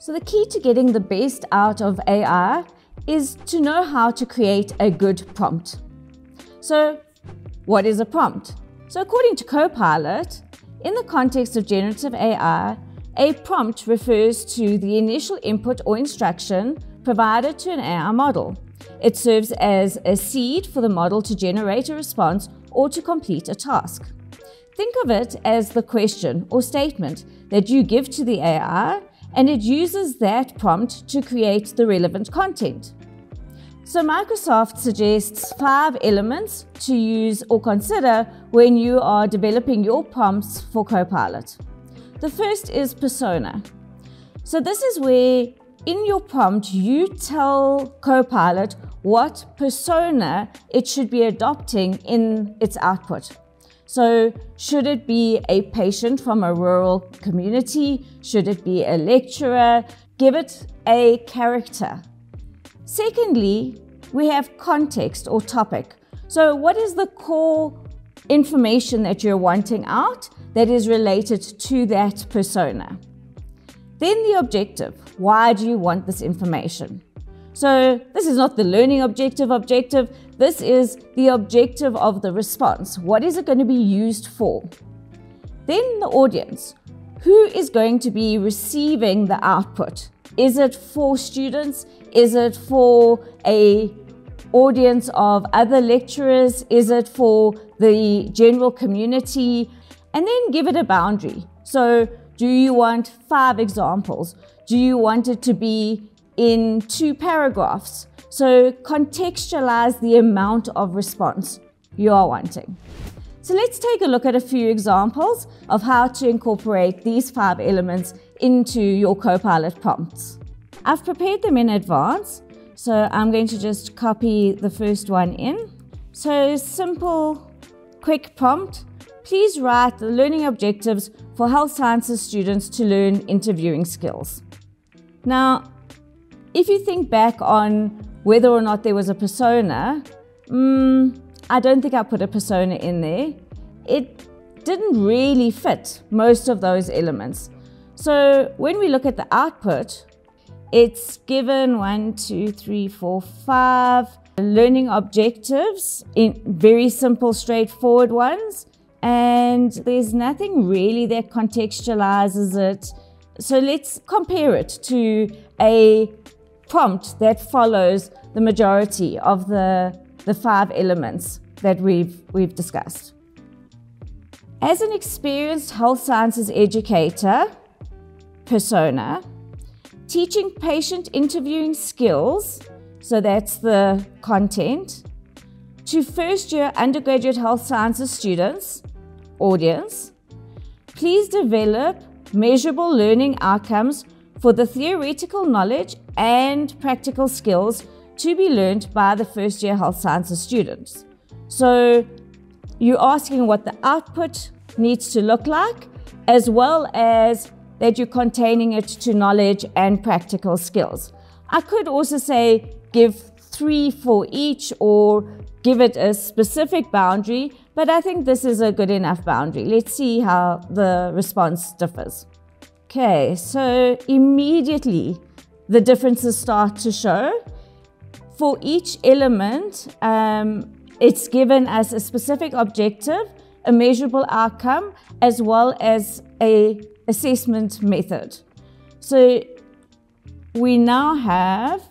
So the key to getting the best out of AI is to know how to create a good prompt. So what is a prompt? So according to Copilot, in the context of generative AI, a prompt refers to the initial input or instruction provided to an AI model. It serves as a seed for the model to generate a response or to complete a task. Think of it as the question or statement that you give to the AI, and it uses that prompt to create the relevant content. So Microsoft suggests 5 elements to use or consider when you are developing your prompts for Copilot. The first is persona. So this is where in your prompt you tell Copilot what persona it should be adopting in its output. So should it be a patient from a rural community? Should it be a lecturer? Give it a character. Secondly, we have context or topic. So what is the core information that you're wanting out that is related to that persona? Then the objective. Why do you want this information? So this is not the learning objective. This is the objective of the response. What is it going to be used for? Then the audience. Who is going to be receiving the output? Is it for students? Is it for an audience of other lecturers? Is it for the general community? And then give it a boundary. So do you want 5 examples? Do you want it to be in 2 paragraphs? So contextualize the amount of response you are wanting. So let's take a look at a few examples of how to incorporate these 5 elements into your Copilot prompts. I've prepared them in advance, so I'm going to just copy the first one in. So simple, quick prompt. Please write the learning objectives for health sciences students to learn interviewing skills. Now, if you think back on whether or not there was a persona, I don't think I put a persona in there. It didn't really fit most of those elements. So when we look at the output, it's given 1, 2, 3, 4, 5 learning objectives in very simple, straightforward ones. And there's nothing really that contextualizes it. So let's compare it to a prompt that follows the majority of the 5 elements that we've discussed. As an experienced health sciences educator, persona, teaching patient interviewing skills, so that's the content, to first-year undergraduate health sciences students, audience, please develop measurable learning outcomes for the theoretical knowledge and practical skills to be learned by the first-year health sciences students. So you're asking what the output needs to look like, as well as that you're containing it to knowledge and practical skills. I could also say give 3 for each or give it a specific boundary, but I think this is a good enough boundary. Let's see how the response differs. Okay, so immediately the differences start to show. For each element, it's given as a specific objective, a measurable outcome, as well as an assessment method. So we now have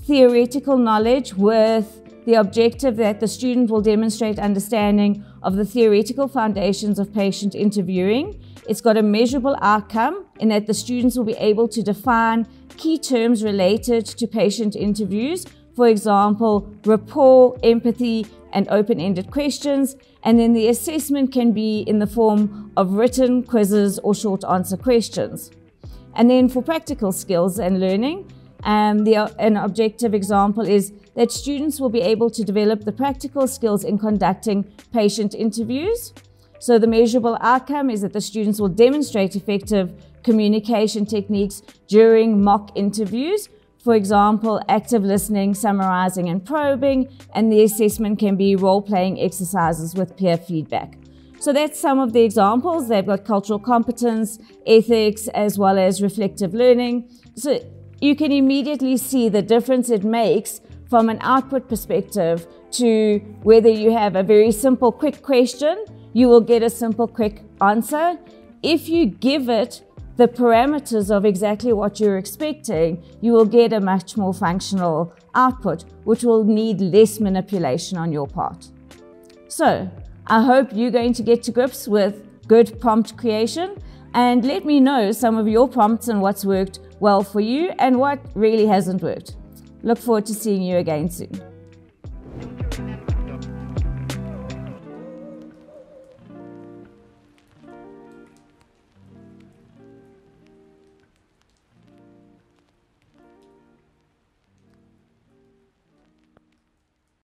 theoretical knowledge with the objective that the student will demonstrate understanding of the theoretical foundations of patient interviewing. It's got a measurable outcome in that the students will be able to define key terms related to patient interviews, for example, rapport, empathy, and open-ended questions. And then the assessment can be in the form of written quizzes or short answer questions. And then for practical skills and learning, an objective example is that students will be able to develop the practical skills in conducting patient interviews. So the measurable outcome is that the students will demonstrate effective communication techniques during mock interviews. For example, active listening, summarizing, and probing, and the assessment can be role-playing exercises with peer feedback. So that's some of the examples. They've got cultural competence, ethics, as well as reflective learning. So you can immediately see the difference it makes from an output perspective to whether you have a very simple, quick question, you will get a simple, quick answer. If you give it the parameters of exactly what you're expecting, you will get a much more functional output, which will need less manipulation on your part. So I hope you're going to get to grips with good prompt creation, and let me know some of your prompts and what's worked well for you and what really hasn't worked. Look forward to seeing you again soon.